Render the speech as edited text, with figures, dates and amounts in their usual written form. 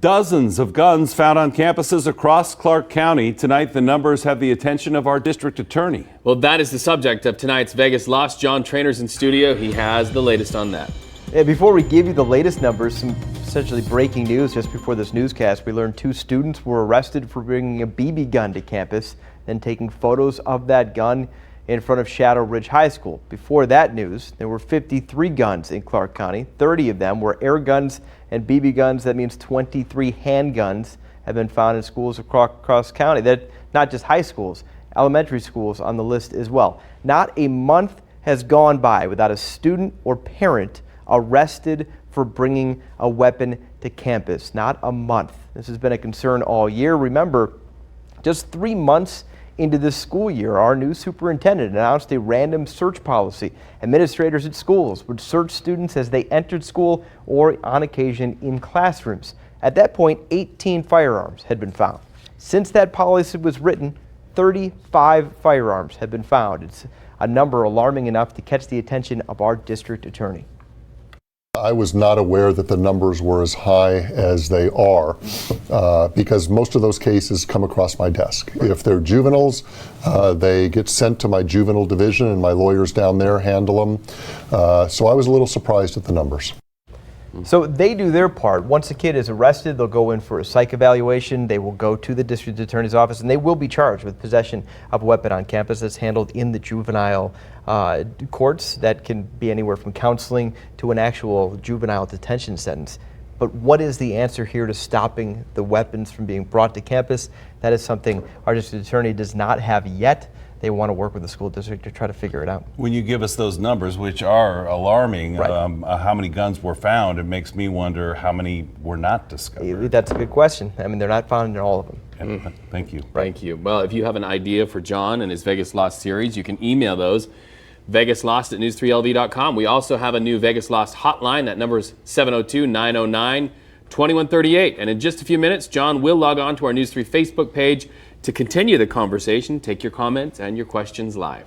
Dozens of guns found on campuses across Clark County. Tonight, the numbers have the attention of our district attorney. Well, that is the subject of tonight's Vegas Lost. John Trainer's in studio. He has the latest on that. Yeah, before we give you the latest numbers, some essentially breaking news. Just before this newscast, we learned 2 students were arrested for bringing a BB gun to campus, then taking photos of that gun in front of Shadow Ridge High School. Before that news, there were 53 guns in Clark County. 30 of them were air guns and BB guns. That means 23 handguns have been found in schools across county. That not just high schools, elementary schools on the list as well. Not a month has gone by without a student or parent arrested for bringing a weapon to campus. Not a month. This has been a concern all year. Remember, just 3 months into this school year, our new superintendent announced a random search policy. Administrators at schools would search students as they entered school or on occasion in classrooms. At that point, 18 firearms had been found. Since that policy was written, 35 firearms have been found. It's a number alarming enough to catch the attention of our district attorney. I was not aware that the numbers were as high as they are because most of those cases come across my desk. If they're juveniles, they get sent to my Juvenile Division and my lawyers down there handle them. So I was a little surprised at the numbers. So they do their part. Once a kid is arrested, they'll go in for a psych evaluation. They will go to the district attorney's office and they will be charged with possession of a weapon on campus. That's handled in the juvenile courts. That can be anywhere from counseling to an actual juvenile detention sentence. But what is the answer here to stopping the weapons from being brought to campus? That is something our district attorney does not have yet. They want to work with the school district to try to figure it out. When you give us those numbers, which are alarming, right. How many guns were found, it makes me wonder how many were not discovered. That's a good question. I mean, they're not found in all of them. Yeah, thank you. Thank you. Well, if you have an idea for John and his Vegas Lost series, you can email those, vegaslost@news3lv.com. We also have a new Vegas Lost hotline. That number is 702-909-2138. And in just a few minutes, John will log on to our News 3 Facebook page to continue the conversation, take your comments and your questions live.